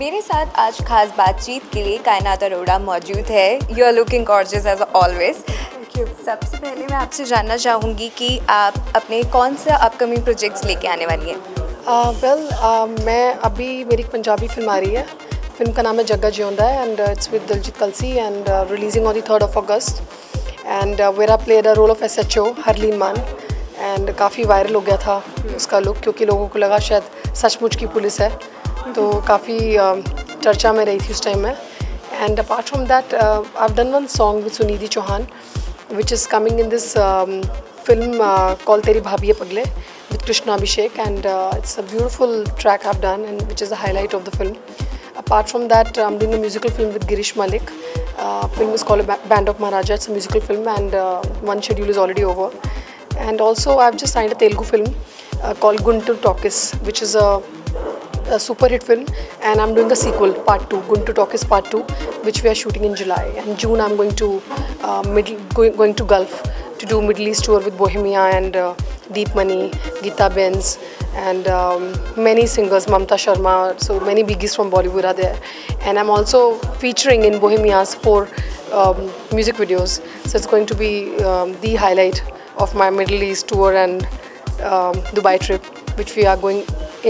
मेरे साथ आज खास बातचीत के लिए कायनात अरोड़ा मौजूद है। You are looking gorgeous as always. Thank you. सबसे पहले मैं आपसे जानना चाहूँगी कि आप अपने कौन सा अपकमिंग प्रोजेक्ट्स लेके आने वाली हैं? मैं अभी मेरी एक पंजाबी फिल्म आ रही है। फिल्म का नाम है जग्गा जियोंदा है and it's with Diljit Kalsi and releasing on the 3rd of August and where I played a role of SHO Harleen Maan and काफ़ी वायरल हो गया था उसका लुक, क्योंकि लोगों को लगा शायद सचमुच की पुलिस है, तो काफ़ी चर्चा में रही थी उस टाइम में। And apart from that I have done one song with Sunidhi Chauhan which is coming in this film called Teri Bhabhi Hai Pagle with Krishna Abhishek, and it's a beautiful track I've done and which is the highlight of the film. Apart from that, I'm doing a musical film with Girish Malik. Film is called Band of Maharaja. It's a musical film and one schedule is already over. And also I've just signed a Telugu film called Guntur Talkies, which is a super hit film, and I'm doing a sequel, part 2, Guntur Talkies part 2, which we are shooting in July. And June I'm going to going to Gulf to do Middle East tour with Bohemia and Deep Money, Geeta Benz, and many singers, Mamta Sharma, so many biggies from Bollywood are there. And I'm also featuring in Bohemia's 4 music videos, so it's going to be the highlight of my Middle East tour and Dubai trip, which we are going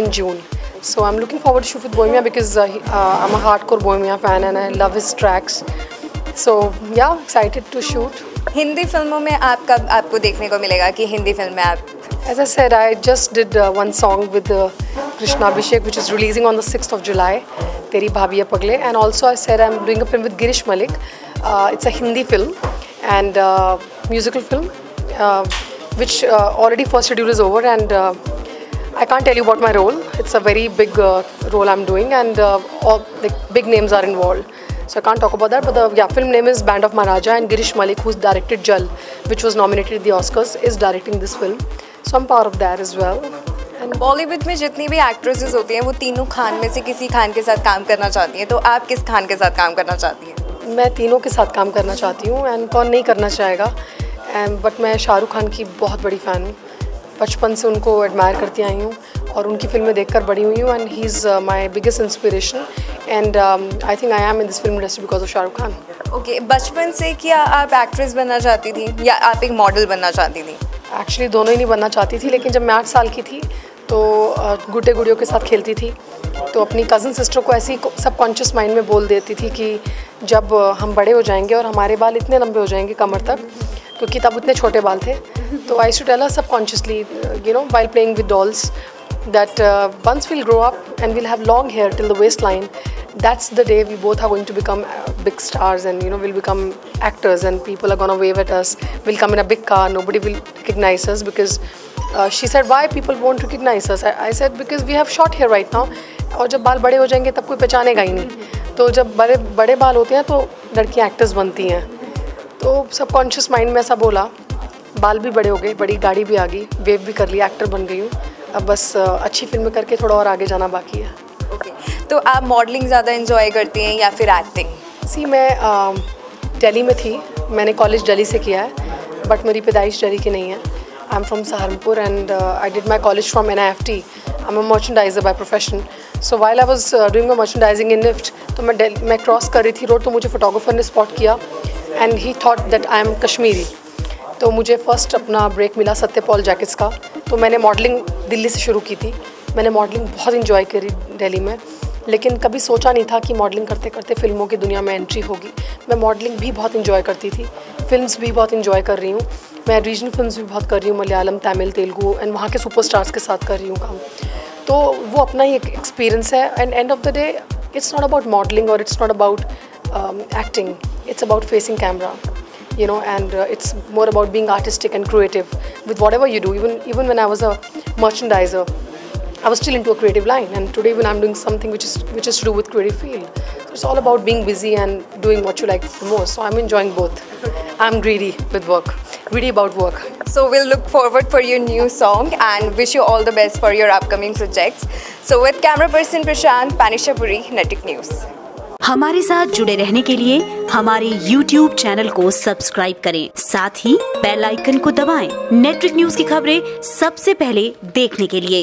in June. So I'm looking forward to shoot with Bohemia because I'm a hardcore Bohemia fan and I love his tracks. So yeah, excited to shoot. Hindi फिल्मों में आप कब आपको देखने को मिलेगा कि Hindi film में आप? As I said, I just did one song with Krishna Abhishek, which is releasing on the 6th of July, Teri Bhabhi Hai Pagle, and also I said I'm doing a film with Girish Malik. It's a Hindi film and musical film, which already first schedule is over, and I can't tell you about my role. It's a very big role I'm doing, and all the big names are involved. So I can't talk about that. But the film name is Band of Maharaja, and Girish Malik, who's directed Jal, which was nominated at the Oscars, is directing this film. So I'm part of that as well. And Bollywood में जितनी भी actresses होती हैं वो तीनों खान में से किसी खान के साथ काम करना चाहती हैं, तो आप किस खान के साथ काम करना चाहती हैं? मैं तीनों के साथ काम करना चाहती हूँ, एंड कौन नहीं करना चाहेगा। बट मैं शाहरुख खान की बहुत बड़ी फ़ैन हूँ, बचपन से उनको एडमायर करती आई हूँ और उनकी फिल्में देखकर बड़ी हुई हूँ, and he is my biggest inspiration, and I think I am in this film industry because of Shahrukh Khan. Okay, बचपन से क्या आप एक्ट्रेस बनना चाहती थी या आप एक मॉडल बनना चाहती थी? एक्चुअली दोनों ही नहीं बनना चाहती थी, लेकिन जब मैं 8 साल की थी तो गुड्डे गुड़ियों के साथ खेलती थी, तो अपनी कज़न सिस्टर को ऐसी सबकॉन्शियस माइंड में बोल देती थी कि जब हम बड़े हो जाएंगे और हमारे बाल इतने लंबे हो जाएंगे कमर तक, क्योंकि तब इतने छोटे बाल थे, तो I should tell her subconsciously, you know, while playing with dolls, that once we'll grow up and we'll have long hair till the waistline, that's the day we both are going to become big stars, and you know, we'll become actors and people are gonna wave at us. We'll come in a big car, nobody will recognize us because she said, why people won't recognize us? I said because we have short hair right now, और जब बाल बड़े हो जाएंगे तब कोई पहचानेगा ही नहीं, तो जब बड़े बाल होते हैं तो लड़कियाँ एक्टर्स बनती हैं। तो सबकॉन्शियस माइंड में ऐसा बोला, बाल भी बड़े हो गए, बड़ी गाड़ी भी आ गई, वेव भी कर लिया, एक्टर बन गई हूँ, अब बस अच्छी फिल्म करके थोड़ा और आगे जाना बाकी है। ओके, तो आप मॉडलिंग ज़्यादा एंजॉय करती हैं या फिर एक्टिंग? सी, मैं दिल्ली में थी, मैंने कॉलेज दिल्ली से किया है, बट मेरी पैदाइश दिल्ली की नहीं है। I am from Saharanpur and I did my college from NIFT. I am a merchandiser by profession. So while I was doing my merchandising in NIFT, तो मैं क्रॉस कर रही थी रोड, तो मुझे फोटोग्राफर ने स्पॉट किया and he thought that I am Kashmiri. तो मुझे फ़र्स्ट अपना ब्रेक मिला सत्यपाल जैकेट्स का, तो मैंने मॉडलिंग दिल्ली से शुरू की थी। मैंने मॉडलिंग बहुत इंजॉय करी दिल्ली में, लेकिन कभी सोचा नहीं था कि मॉडलिंग करते करते फिल्मों की दुनिया में एंट्री होगी। मैं मॉडलिंग भी बहुत इंजॉय करती थी, फिल्म्स भी बहुत इंजॉय कर रही हूँ, मैं रीजनल फिल्म्स भी बहुत कर रही हूँ, मलयालम, तमिल, तेलुगु, एंड वहाँ के सुपरस्टार्स के साथ कर रही हूँ काम। तो वो अपना ही एक एक्सपीरियंस है, and end of the day it's not about modelling or it's not about acting, it's about facing camera, you know, and it's more about being artistic and creative with whatever you do. Even when I was a merchandiser, I was still into a creative line, and today when I'm doing something which is to do with creative field, so it's all about being busy and doing what you like the most. So I'm enjoying both. I'm greedy with work, greedy about work. So we'll look forward for your new song and wish you all the best for your upcoming projects. So with camera person Prashant, Panishapuri, Netric News. हमारे साथ जुड़े रहने के लिए हमारे YouTube channel को subscribe करें, साथ ही बेल आइकन को दबाएं। नेट्रिक न्यूज की खबरें सबसे पहले देखने के लिए।